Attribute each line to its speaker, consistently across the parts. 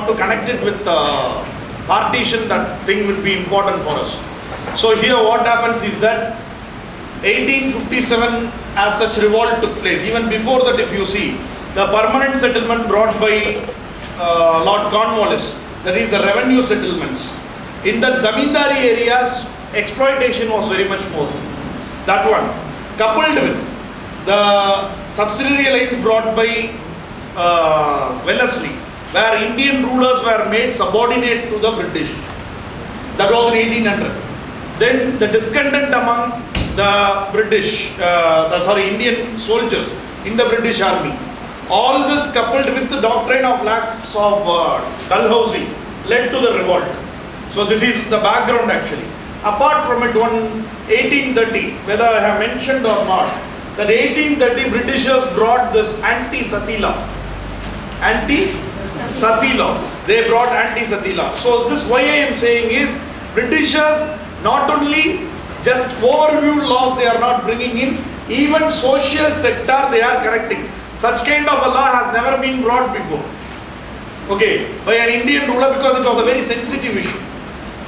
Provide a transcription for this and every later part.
Speaker 1: to connect it with partition, that thing will be important for us. So here what happens is that 1857 as such revolt took place. Even before that, if you see, the permanent settlement brought by Lord Cornwallis, that is the revenue settlements. In that zamindari areas, exploitation was very much more. That one, coupled with the subsidiary lines brought by Wellesley, where Indian rulers were made subordinate to the British. That was in 1800. Then the discontent among the British, Indian soldiers in the British army. All this coupled with the doctrine of lacks of Dalhousie led to the revolt. So this is the background actually. Apart from it, 1830, whether I have mentioned or not, that 1830 Britishers brought this anti-sati law. Anti-sati law. They brought anti-sati law. So this, why I am saying is, Britishers not only just overview laws they are not bringing in, even social sector they are correcting. Such kind of a law has never been brought before. Okay, by an Indian ruler, because it was a very sensitive issue.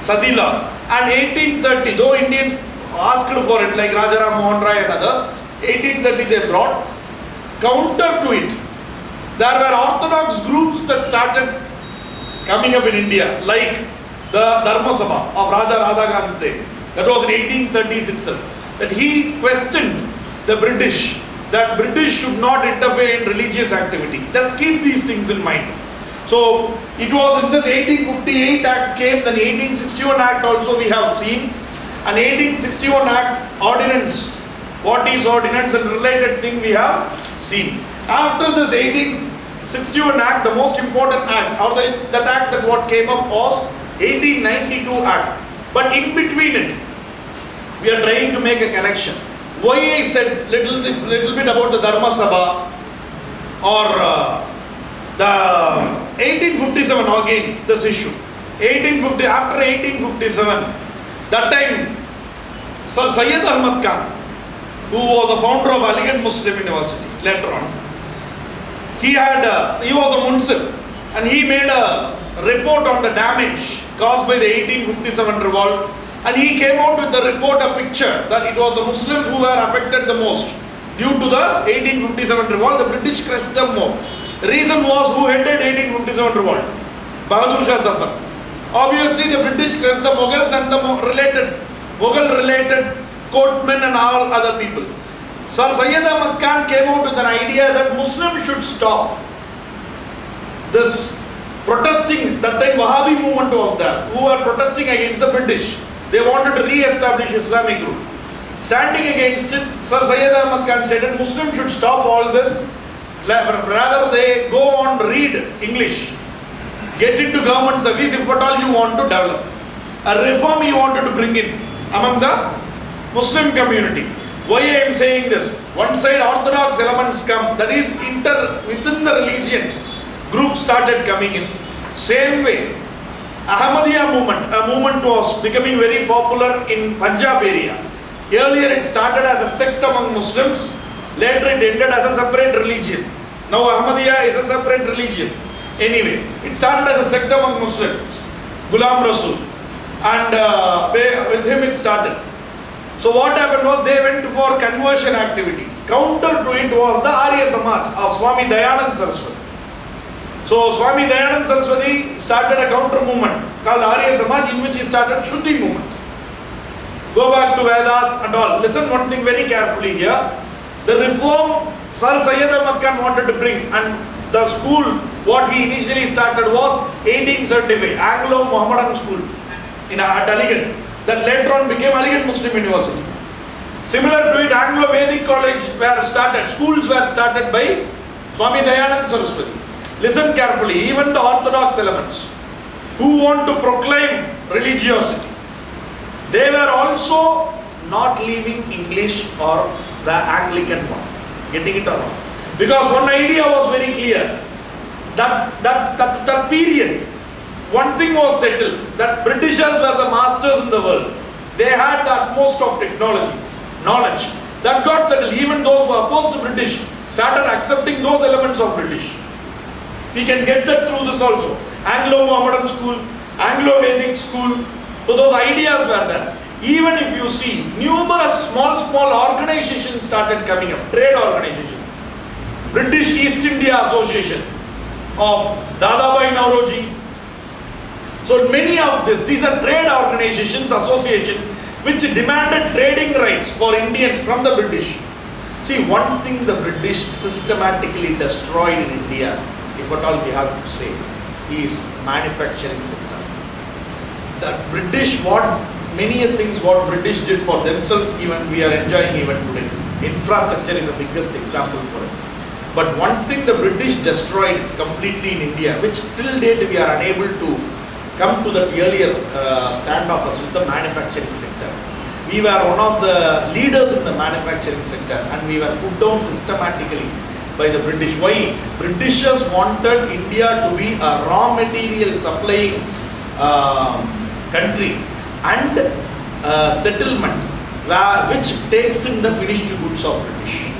Speaker 1: Sati law. And 1830, though Indians asked for it, like Rajaram Mohan Rai and others, 1830 they brought. Counter to it, there were orthodox groups that started coming up in India, like the Dharma Sabha of Raja Radhakante. That was in 1830s itself. That he questioned the British, that British should not interfere in religious activity. Just keep these things in mind. So it was in this 1858 Act came, then 1861 Act also we have seen. An 1861 Act ordinance. What is ordinance and related thing we have seen. After this 1861 Act, the most important act, or that act that what came up was 1892 Act. But in between it, we are trying to make a connection. Why I said little bit about the Dharma Sabha or the 1857 again, this issue. 1850, after 1857, that time Sir Syed Ahmad Khan, who was the founder of Aligarh Muslim University later on, he was a munsif and he made a report on the damage caused by the 1857 revolt, and he came out with the report, a picture that it was the Muslims who were affected the most due to the 1857 revolt. The British crushed them more. Reason was, who headed 1857 revolt? Bahadur Shah Zafar. Obviously the British crushed the Mughals and the Mughal related courtmen and all other people. Sir Syed Ahmad Khan came out with an idea that Muslims should stop this protesting. That time Wahhabi movement was there, who were protesting against the British. They wanted to re-establish Islamic rule. Standing against it, Sir Syed Ahmad Khan stated Muslims should stop all this. Rather they go on, read English, get into government service if at all you want to develop. A reform he wanted to bring in among the Muslim community. Why I am saying this? One side orthodox elements come, that is within the religion, groups started coming in. Same way, Ahmadiyya movement, a movement was becoming very popular in Punjab area. Earlier it started as a sect among Muslims, later it ended as a separate religion. Now Ahmadiyya is a separate religion. Anyway, it started as a sect among Muslims, Ghulam Rasul, and with him it started. So what happened was, they went for conversion activity. Counter to it was the Arya Samaj of Swami Dayanand Saraswati. So Swami Dayanand Saraswati started a counter movement called Arya Samaj, in which he started Shuddhi movement. Go back to Vedas and all. Listen one thing very carefully here. The reform Sir Syed Ahmad Khan wanted to bring, and the school what he initially started was 1875 Anglo-Mohammedan school at Aligarh, that later on became Aligarh Muslim University. Similar to it, Anglo-Vedic college schools were started by Swami Dayanand Saraswati. Listen carefully, even the orthodox elements who want to proclaim religiosity, they were also not leaving English or the Anglican one, getting it or not. Because one idea was very clear, that period, one thing was settled, that Britishers were the masters in the world. They had the utmost of technology, knowledge. That got settled. Even those who opposed the British started accepting those elements of British. We can get that through this also. Anglo-Mohammedan school, Anglo-Vedic school. So those ideas were there. Even if you see, numerous small organizations started coming up, trade organizations. British East India Association of Dadabhai Nauroji. So many of these are trade organizations, associations, which demanded trading rights for Indians from the British. See, one thing the British systematically destroyed in India, if at all we have to say, is manufacturing sector. The British, many things what British did for themselves, even we are enjoying even today. Infrastructure is the biggest example for it. But one thing the British destroyed completely in India, which till date we are unable to come to the earlier standoff, is the manufacturing sector. We were one of the leaders in the manufacturing sector and we were put down systematically by the British. Why? Britishers wanted India to be a raw material supplying country and settlement which takes in the finished goods of British.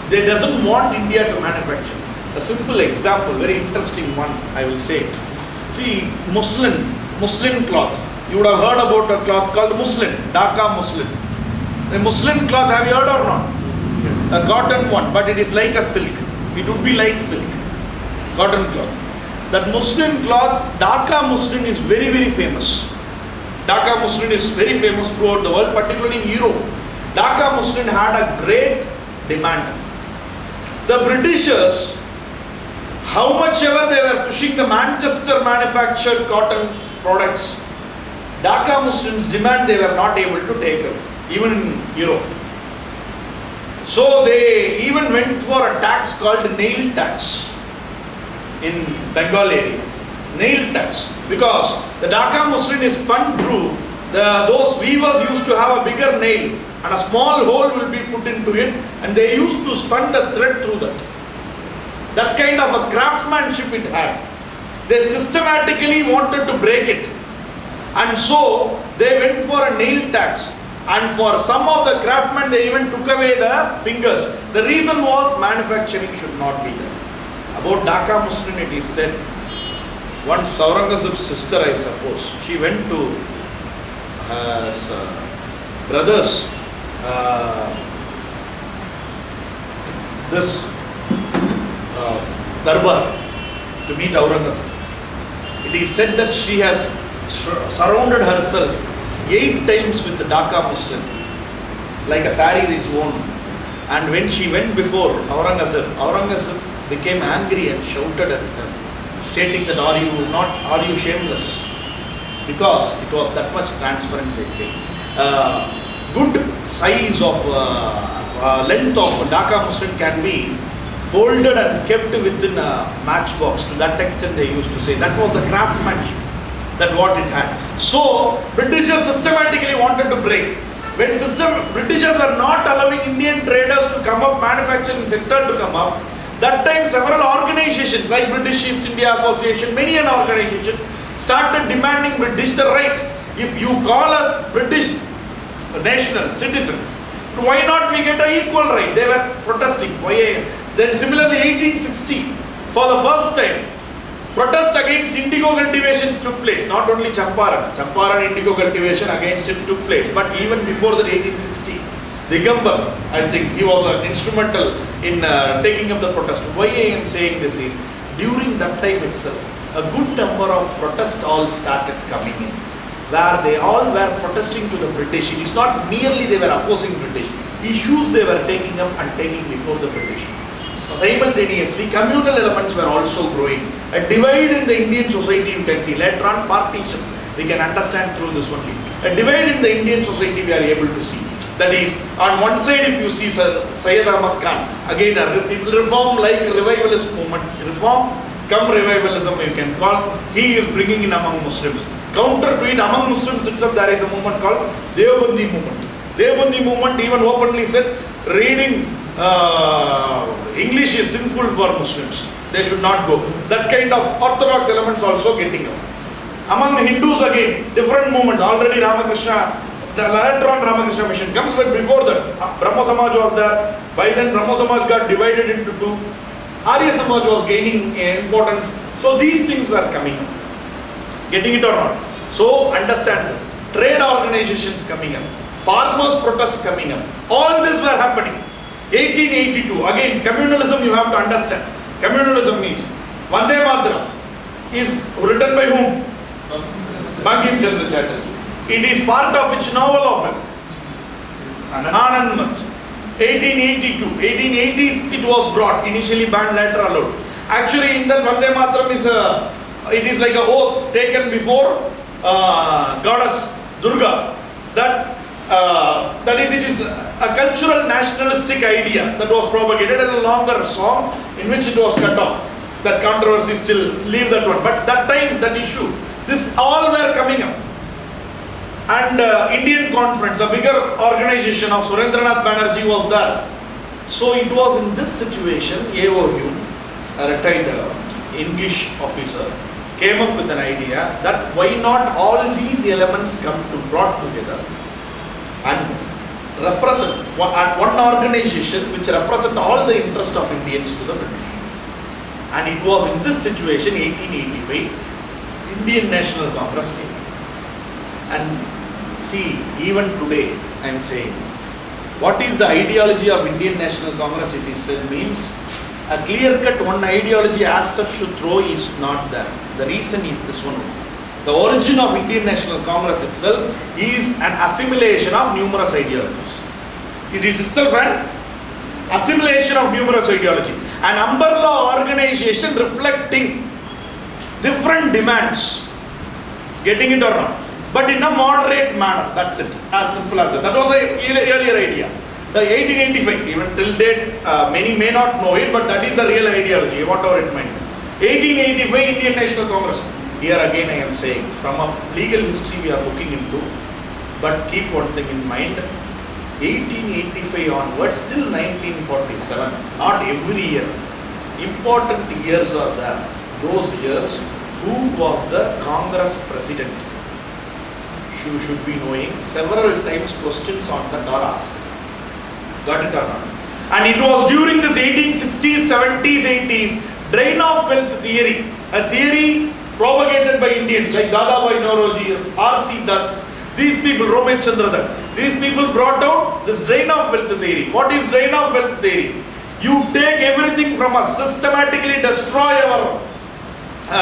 Speaker 1: They doesn't want India to manufacture. A simple example, very interesting one I will say. See, muslin cloth. You would have heard about a cloth called muslin, Dhaka muslin. A muslin cloth, have you heard or not? Yes. A cotton one, but it is like a silk. It would be like silk, cotton cloth. That muslin cloth, Dhaka muslin, is very, very famous. Dhaka muslin is very famous throughout the world, particularly in Europe. Dhaka muslin had a great demand. The Britishers, how much ever they were pushing the Manchester manufactured cotton products, Dhaka Muslims demand they were not able to take it, even in Europe. So they even went for a tax called nail tax in Bengal area. Nail tax, because the Dhaka muslin is spun through, those weavers used to have a bigger nail and a small hole will be put into it and they used to spun the thread through that. That kind of a craftsmanship it had. They systematically wanted to break it. And so they went for a nail tax, and for some of the craftsmen they even took away the fingers. The reason was manufacturing should not be there. About Dhaka muslin it is said, once Aurangzeb's sister, I suppose, she went to brother's darbar to meet Aurangzeb. It is said that she has surrounded herself 8 times with the Dhaka muslin, like a sari is worn. And when she went before Aurangzeb became angry and shouted at her, stating that are you shameless? Because it was that much transparent, they say. Good size of length of Dhaka muslin can be folded and kept within a matchbox. To that extent they used to say. That was the craftsmanship, that what it had. So Britishers systematically wanted to break. When Britishers were not allowing Indian traders to come up, manufacturing sector to come up, that time several organizations like British East India Association, many organizations started demanding British the right. If you call us British national citizens, why not we get an equal right? They were protesting. Then similarly 1860, for the first time, protest against indigo cultivations took place. Not only Champaran indigo cultivation against it took place, but even before the 1860, Digambar, I think he was instrumental in taking up the protest. Why I am saying this is, during that time itself, a good number of protests all started coming in, where they all were protesting to the British. It is not merely they were opposing British, issues they were taking up and taking before the British. Simultaneously, communal elements were also growing. A divide in the Indian society you can see. Later on, partition, we can understand through this only. A divide in the Indian society we are able to see. That is, on one side if you see Syed Ahmad Khan, again a reform like revivalist movement, reform come revivalism you can call, he is bringing in among Muslims. Counter to it, among Muslims itself there is a movement called Devbandi movement. Devbandi movement even openly said, reading English is sinful for Muslims. They should not go. That kind of orthodox elements also getting up. Among Hindus again, different movements. Already Ramakrishna, the later on Ramakrishna mission comes, but before that, Brahmo Samaj was there. By then Brahmo Samaj got divided into two. Arya Samaj was gaining importance. So these things were coming up. Getting it or not? So understand this. Trade organizations coming up, farmers protests coming up, all this were happening. 1882, again communalism you have to understand. Communalism means Vande Mataram is written by whom? Bankim Chandra Chatterjee. It is part of which novel of him? Anand Mat. 1882, 1880s it was brought, initially banned, later allowed. Actually in that Vande Mataram is it is like a oath taken before goddess Durga. That is, it is a cultural nationalistic idea that was propagated in a longer song in which it was cut off. That controversy still, leave that one. But that time, that issue, this all were coming up. And Indian Conference, a bigger organization of Surendranath Banerjee was there. So it was in this situation, A.O. Hume, a retired English officer, came up with an idea that why not all these elements come to brought together and represent one organization which represent all the interest of Indians to the British. And it was in this situation, 1885, Indian National Congress came. And see, even today I am saying, what is the ideology of Indian National Congress? It is means a clear-cut one ideology as such to throw is not there. The reason is this one. The origin of Indian National Congress itself is an assimilation of numerous ideologies. It is itself an assimilation of numerous ideology. An umbrella organization reflecting different demands. Getting it or not? But in a moderate manner. That's it. As simple as that. That was the earlier idea. The 1885, even till date, many may not know it, but that is the real ideology, whatever it might be. 1885 Indian National Congress. Here again I am saying, from a legal history we are looking into, but keep one thing in mind, 1885 onwards till 1947, not every year, important years are there. Those years, who was the Congress president? You should be knowing. Several times questions on that are asked. Got it or not? And it was during this 1860s, 70s, 80s, drain of wealth theory, a theory propagated by Indians like Dadabhai Naoroji, R.C. Dutt, these people, Ramesh Chandra Dutt, these people brought out this drain of wealth theory. What is drain of wealth theory? You take everything from us, systematically destroy our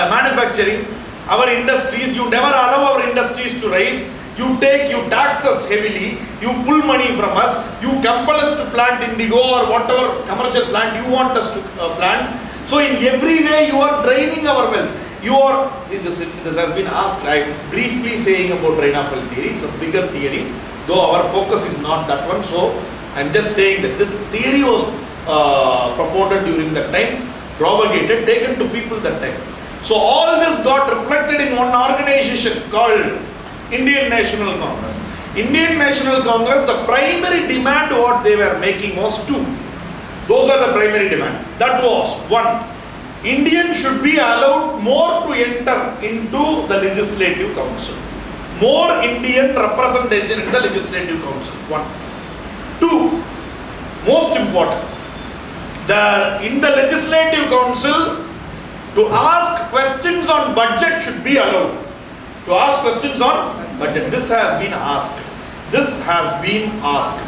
Speaker 1: manufacturing, our industries, you never allow our industries to rise, you tax us heavily, you pull money from us, you compel us to plant indigo or whatever commercial plant you want us to plant. So in every way you are draining our wealth. See, this has been asked. I am briefly saying about drain of wealth theory. It's a bigger theory, though our focus is not that one. So I am just saying that this theory was promoted during that time, propagated, taken to people that time. So all this got reflected in one organization called Indian National Congress. Indian National Congress, the primary demand what they were making was two. Those are the primary demand. That was one, Indians should be allowed more to enter into the Legislative Council. More Indian representation in the Legislative Council. One. Two, most important, in the Legislative Council, to ask questions on budget should be allowed. To ask questions on budget. This has been asked. This has been asked.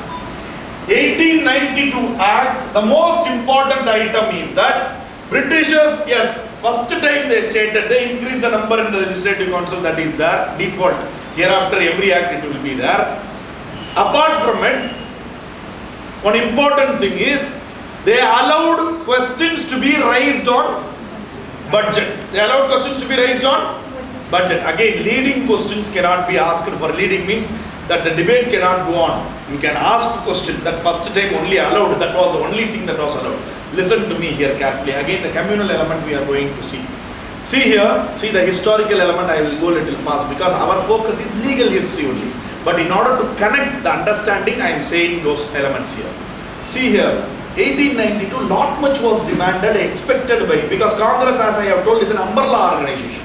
Speaker 1: 1892 Act, the most important item is that Britishers, yes, first time they stated, they increased the number in the Legislative Council, that is their default. Hereafter every act it will be there. Apart from it, one important thing is, they allowed questions to be raised on budget. They allowed questions to be raised on budget. Again, leading questions cannot be asked. For leading means that the debate cannot go on. You can ask a question. That first time only allowed. That was the only thing that was allowed. Listen to me here carefully. Again, the communal element we are going to see. See here, see the historical element. I will go a little fast because our focus is legal history only. But in order to connect the understanding, I am saying those elements here. See here, 1892, not much was demanded, expected by, because Congress, as I have told, is an umbrella organization.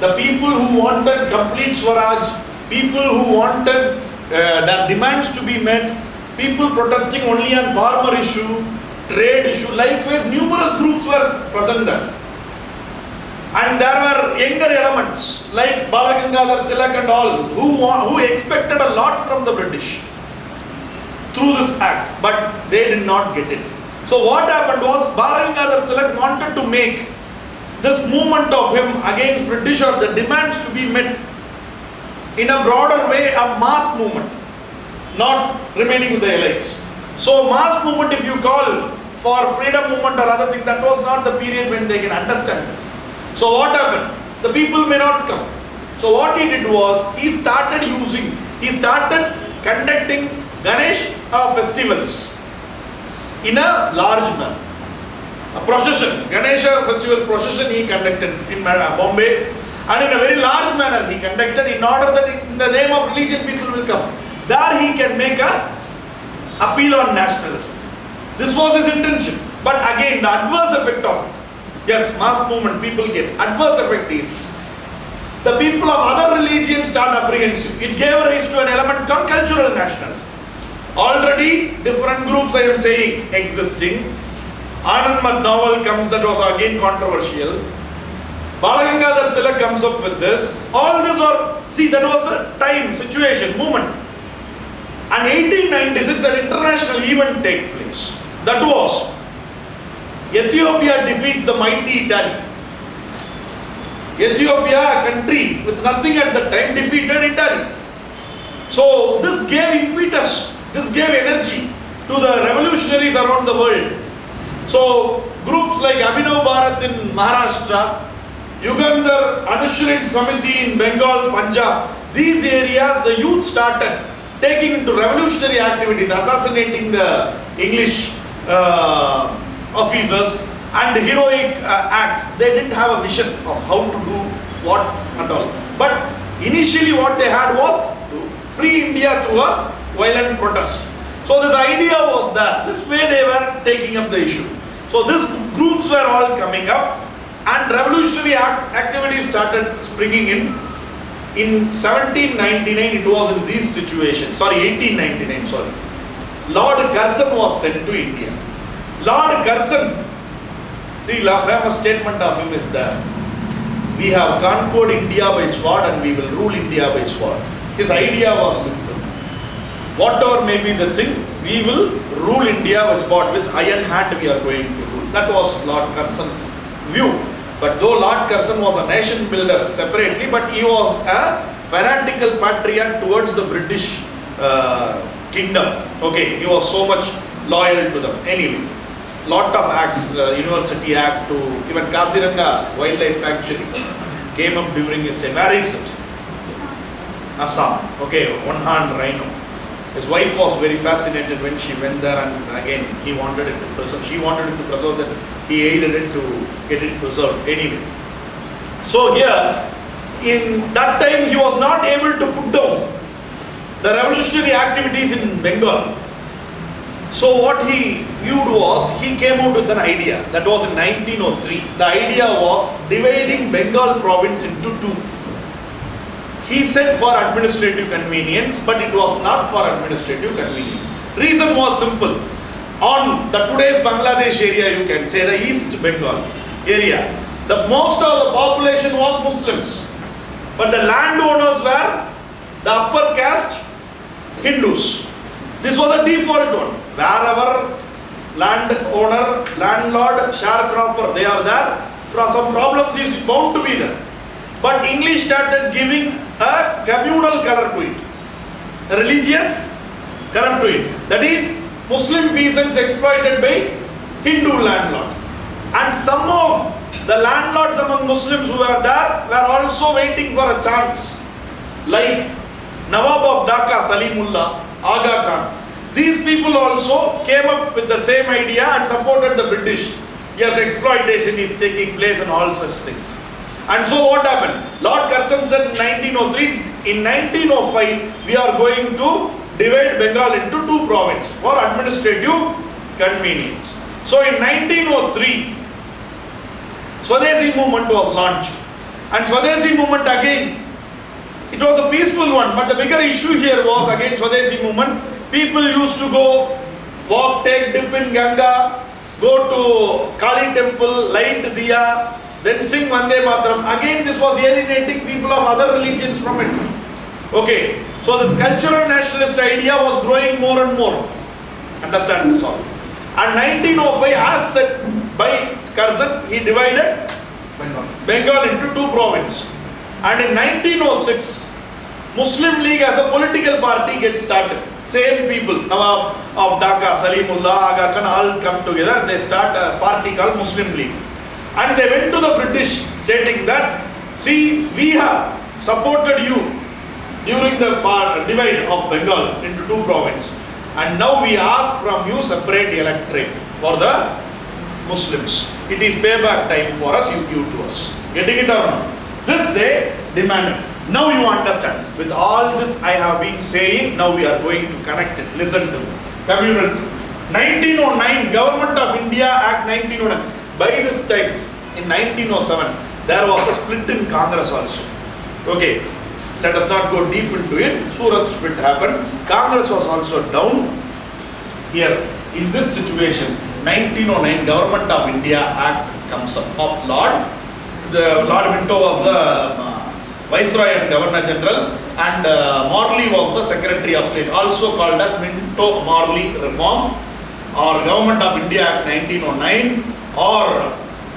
Speaker 1: The people who wanted complete Swaraj, people who wanted their demands to be met, people protesting only on farmer issue, trade issue, likewise numerous groups were present there. And there were younger elements like Balagangadhar Tilak and all who expected a lot from the British through this act, but they did not get it. So what happened was Balagangadhar Tilak wanted to make this movement of him against British or the demands to be met in a broader way, a mass movement, not remaining with the elites. So mass movement, if you call for freedom movement or other thing, that was not the period when they can understand this. So what happened? The people may not come. So what he did was, he started conducting Ganesh festivals in a large manner. A procession, Ganesha festival procession he conducted in Bombay, and in a very large manner he conducted, in order that in the name of religion people will come. There he can make a appeal on nationalism. This was his intention. But again, the adverse effect of it, yes, mass movement, people came. Adverse effect is, the people of other religions start apprehensive. It gave rise to an element called cultural nationalism. Already different groups, I am saying, existing. Andaman novel comes, that was again controversial. Balagangadhar Tilak comes up with this. All this are, see, that was the time, situation, movement. And 1896 an international event take place. That was Ethiopia defeats the mighty Italy. Ethiopia, a country with nothing at the time, defeated Italy. So this gave impetus, this gave energy to the revolutionaries around the world. So groups like Abhinav Bharat in Maharashtra, Yugandhar Anushrit Samiti in Bengal, Punjab, these areas the youth started taking into revolutionary activities, assassinating the English officers and heroic acts. They didn't have a vision of how to do what and all. But initially what they had was to free India through a violent protest. So this idea was that this way they were taking up the issue. So these groups were all coming up and revolutionary activities started springing in. In 1799 it was in these situations, 1899, Lord Curzon was sent to India. Lord Curzon, see, the famous statement of him is that we have conquered India by sword and we will rule India by sword. His idea was simple. Whatever may be the thing, we will rule India with sword, with iron hand we are going to rule. That was Lord Curzon's view. But though Lord Curzon was a nation builder separately, but he was a fanatical patriot towards the British kingdom. Okay, he was so much loyal to them. Anyway, lot of acts, University Act to even Kaziranga Wildlife Sanctuary came up during his time. Where is it? Assam. Okay, one-horned rhino. His wife was very fascinated when she went there, and again he wanted it to preserve. She wanted it to preserve that. He aided it to get it preserved. Anyway, so here in that time he was not able to put down the revolutionary activities in Bengal. So what he viewed was, he came out with an idea. That was in 1903. The idea was dividing Bengal province into two. He said for administrative convenience, but it was not for administrative convenience. Reason was simple. On the today's Bangladesh area, you can say the East Bengal area, the most of the population was Muslims, but the landowners were the upper caste Hindus. This was the default one. Wherever landowner, landlord, sharecropper, they are there, some problems is bound to be there. But English started giving a communal color to it, a religious color to it. That is, Muslim peasants exploited by Hindu landlords. And some of the landlords among Muslims who were there were also waiting for a chance. Like Nawab of Dhaka, Salimullah, Aga Khan. These people also came up with the same idea and supported the British. Yes, exploitation is taking place and all such things. And so what happened? Lord Curzon said in 1903, in 1905, we are going to divide Bengal into two provinces for administrative convenience. So in 1903, Swadeshi movement was launched. And Swadeshi movement again, it was a peaceful one, but the bigger issue here was again Swadeshi movement. People used to go, walk, take dip in Ganga, go to Kali temple, light diya, then sing Vande Mataram. Again, this was alienating people of other religions from it. Okay, so this cultural nationalist idea was growing more and more. Understand this all. And 1905, as said by Curzon, he divided Bengal into two provinces. And in 1906, Muslim League as a political party gets started. Same people, Nawab of Dhaka, Salimullah, Aga Khan, all come together. They start a party called Muslim League. And they went to the British stating that, see, we have supported you during the divide of Bengal into two provinces. And now we ask from you separate electorate for the Muslims. It is payback time for us, you give to us. Getting it or not? This they demanded. Now you understand. With all this I have been saying, now we are going to connect it. Listen to me. Communal. 1909, Government of India Act 1909. By this time, in 1907, there was a split in Congress also. Okay, let us not go deep into it. Surat split happened. Congress was also down. Here, in this situation, 1909 Government of India Act comes up of Lord. Lord Minto was the Viceroy and Governor General, and Morley was the Secretary of State, also called as Minto-Morley Reform, or Government of India Act 1909, or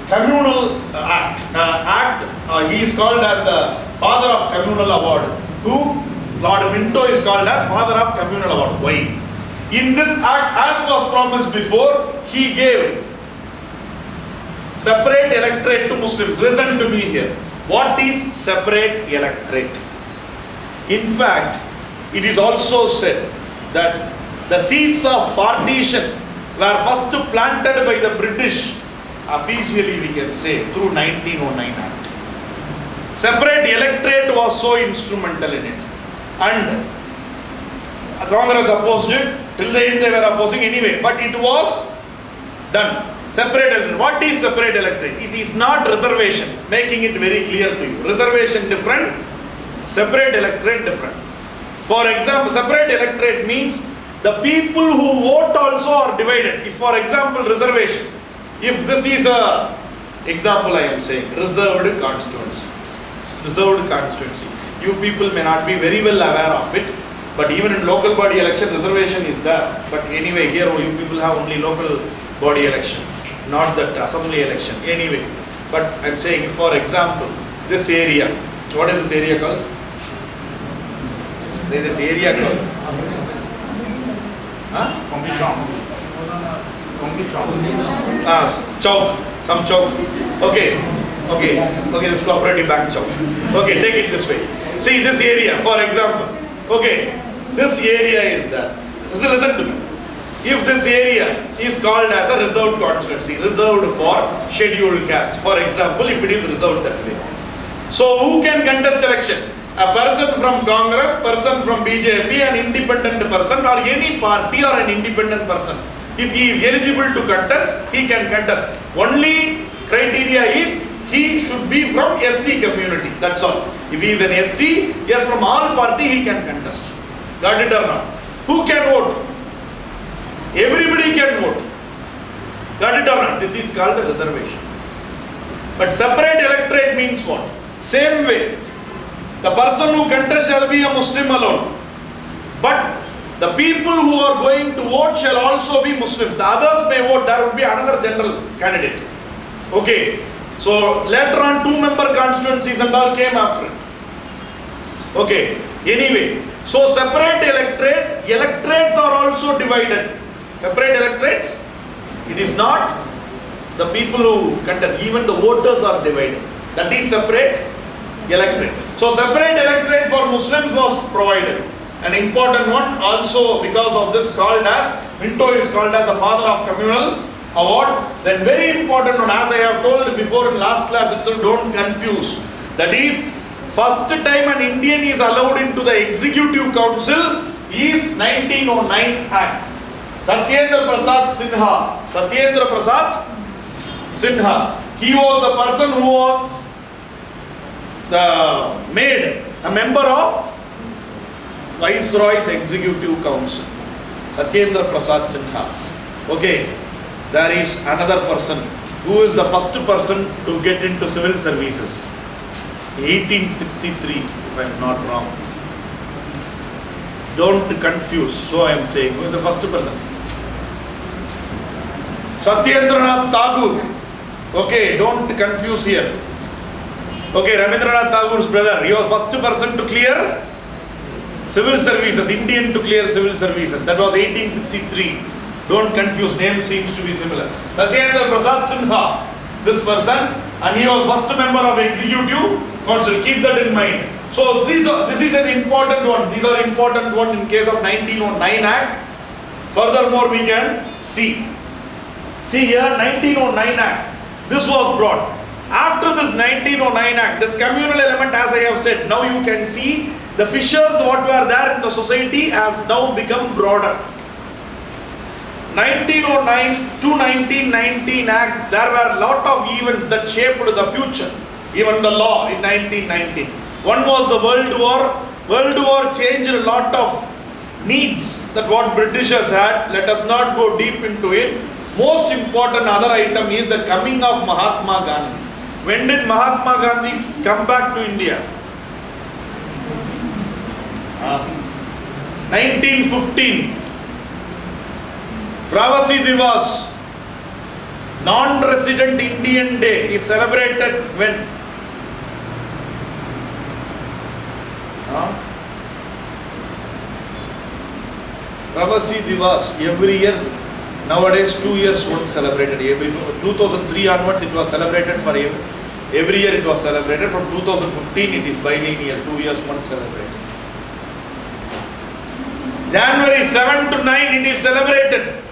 Speaker 1: Communal Act. He is called as the Father of Communal Award. Who? Lord Minto is called as Father of Communal Award. Why? In this act, as was promised before, he gave separate electorate to Muslims. Listen to me here. What is separate electorate? In fact, it is also said that the seeds of partition were first planted by the British, officially we can say, through 1909 Act. Separate electorate was so instrumental in it. And Congress opposed it. Till the end they were opposing anyway. But it was done. Separate electorate. What is separate electorate? It is not reservation. Making it very clear to you. Reservation different. Separate electorate different. For example, separate electorate means the people who vote also are divided. If for example reservation. If this is a example I am saying. Reserved constituency. Reserved constituency. You people may not be very well aware of it. But even in local body election, reservation is there. But anyway, here you people have only local body election, not that assembly election. Anyway, but I am saying, for example, this area, what is this area called? This area called? Huh? Chowk, some chowk. Okay, this cooperative bank chowk. Okay, take it this way. See this area, for example. Okay, this area is there. So listen to me. If this area is called as a reserved constituency, reserved for scheduled caste, for example, if it is reserved that way. So who can contest election? A person from Congress, person from BJP, an independent person, or any party or an independent person. If he is eligible to contest, he can contest. Only criteria is he should be from SC community. That's all. If he is an SC, yes, from all party he can contest. Got it or not? Who can vote? Everybody can vote. Got it or not? This is called a reservation. But separate electorate means what? Same way. The person who contests shall be a Muslim alone. But the people who are going to vote shall also be Muslims. The others may vote. There will be another general candidate. Okay. So later on 2-member constituencies and all came after it. Okay. Anyway. So separate electorate. Electorates are also divided. Separate electorates. It is not the people who contest. Even the voters are divided. That is separate electorate. So separate electorate for Muslims was provided. An important one also because of this called as, Minto is called as the father of communal award. Then very important one, as I have told before in last class itself, don't confuse. That is, first time an Indian is allowed into the executive council is 1909 Act. Satyendra Prasad Sinha. Satyendra Prasad Sinha. He was the person who was made a member of Viceroy's Executive Council. Satyendra Prasad Sinha. Okay, there is another person who is the first person to get into civil services? 1863, if I am not wrong. Don't confuse, so I am saying, who is the first person? Satyendranath Tagore. Okay, don't confuse here. Okay, Rabindranath Tagore's brother, he was first person to clear civil services, Indian to clear civil services. That was 1863. Don't confuse, name seems to be similar. Satyendra Prasad Sinha, this person, and he was first member of Executive Council. Keep that in mind. So this is an important one. These are important one in case of 1909 Act. Furthermore, we can see. See here, 1909 Act. This was brought. After this 1909 Act, this communal element, as I have said, now you can see the fissures what were there in the society has now become broader. 1909 to 1919 Act, there were a lot of events that shaped the future, even the law in 1919. One was the World War. World War changed a lot of needs that what Britishers had. Let us not go deep into it. Most important other item is the coming of Mahatma Gandhi. When did Mahatma Gandhi come back to India? 1915. Pravasi Divas, non-resident Indian Day, is celebrated when? Pravasi Divas, every year, nowadays 2 years once celebrated. Before 2003 onwards it was celebrated for every year it was celebrated. From 2015 it is bilinear, 2 years once celebrated. January 7 to 9 it is celebrated.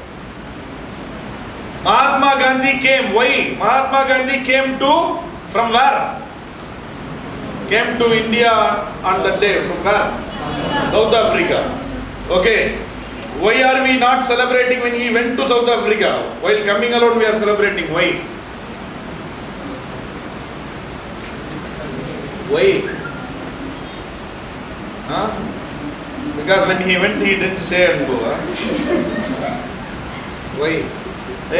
Speaker 1: Mahatma Gandhi came. Why? Mahatma Gandhi came to, from where? Came to India on that day. From where? South Africa. Okay. Why are we not celebrating when he went to South Africa? While coming alone we are celebrating. Why? Why? Huh? Because when he went he didn't say and go. Why?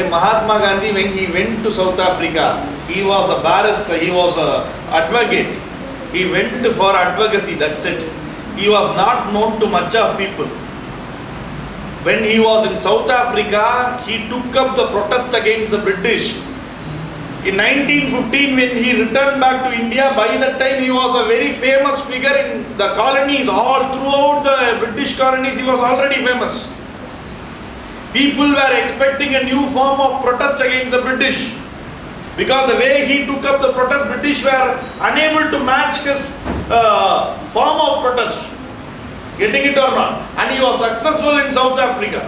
Speaker 1: Mahatma Gandhi, when he went to South Africa, he was a barrister, he was an advocate. He went for advocacy, that's it. He was not known to much of people. When he was in South Africa, he took up the protest against the British. In 1915, when he returned back to India, by that time he was a very famous figure in the colonies. All throughout the British colonies, he was already famous. People were expecting a new form of protest against the British. Because the way he took up the protest, British were unable to match his form of protest. Getting it or not? And he was successful in South Africa.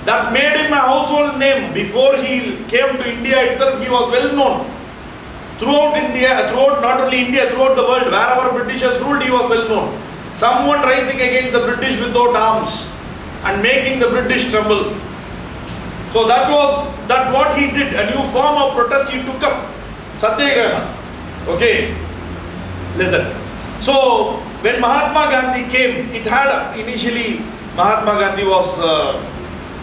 Speaker 1: That made him a household name. Before he came to India itself, he was well known. Throughout India, throughout not only India, throughout the world, wherever Britishers ruled, he was well known. Someone rising against the British without arms and making the British tremble. So that was what he did, a new form of protest he took up. Satyagraha. Okay, listen. So when Mahatma Gandhi came, it had initially Mahatma Gandhi was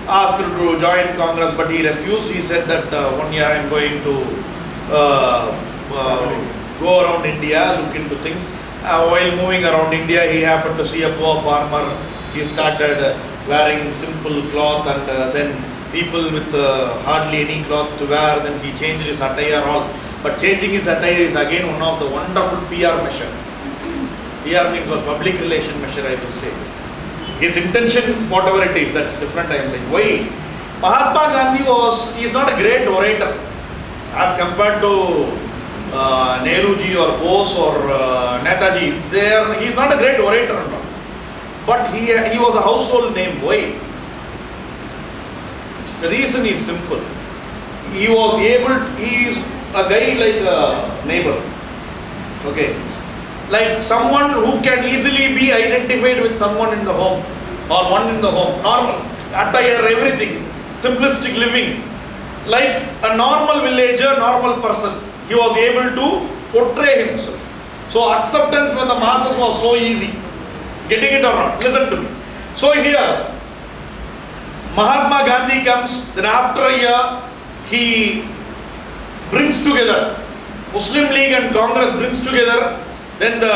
Speaker 1: asked to join Congress, but he refused. He said that 1 year I am going to go around India, look into things. While moving around India, he happened to see a poor farmer. He started wearing simple cloth, and then people with hardly any cloth to wear, then he changed his attire all. But changing his attire is again one of the wonderful PR measure. PR means or public relation measure, I will say. His intention, whatever it is, that's different. I am saying. Why? Mahatma Gandhi is not a great orator as compared to Nehruji or Bose or Netaji. He is not a great orator, but he was a household name. Why? The reason is simple. He is a guy like a neighbor. Okay. Like someone who can easily be identified with someone in the home or one in the home. Normal attire, everything. Simplistic living. Like a normal villager, normal person. He was able to portray himself. So acceptance from the masses was so easy. Getting it or not? Listen to me. So here, Mahatma Gandhi comes, then after a year, he brings together, Muslim League and Congress brings together, then the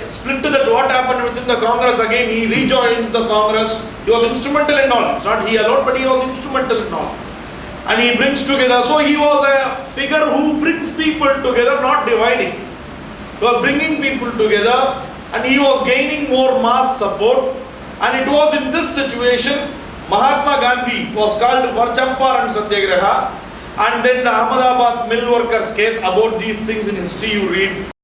Speaker 1: split that what happened within the Congress, again he rejoins the Congress. He was instrumental in all. It's not he alone, but he was instrumental in all. And he brings together, so he was a figure who brings people together, not dividing. He was bringing people together and he was gaining more mass support. And it was in this situation, Mahatma Gandhi was called for Champaran Satyagraha. And then the Ahmedabad mill workers case, about these things in history you read.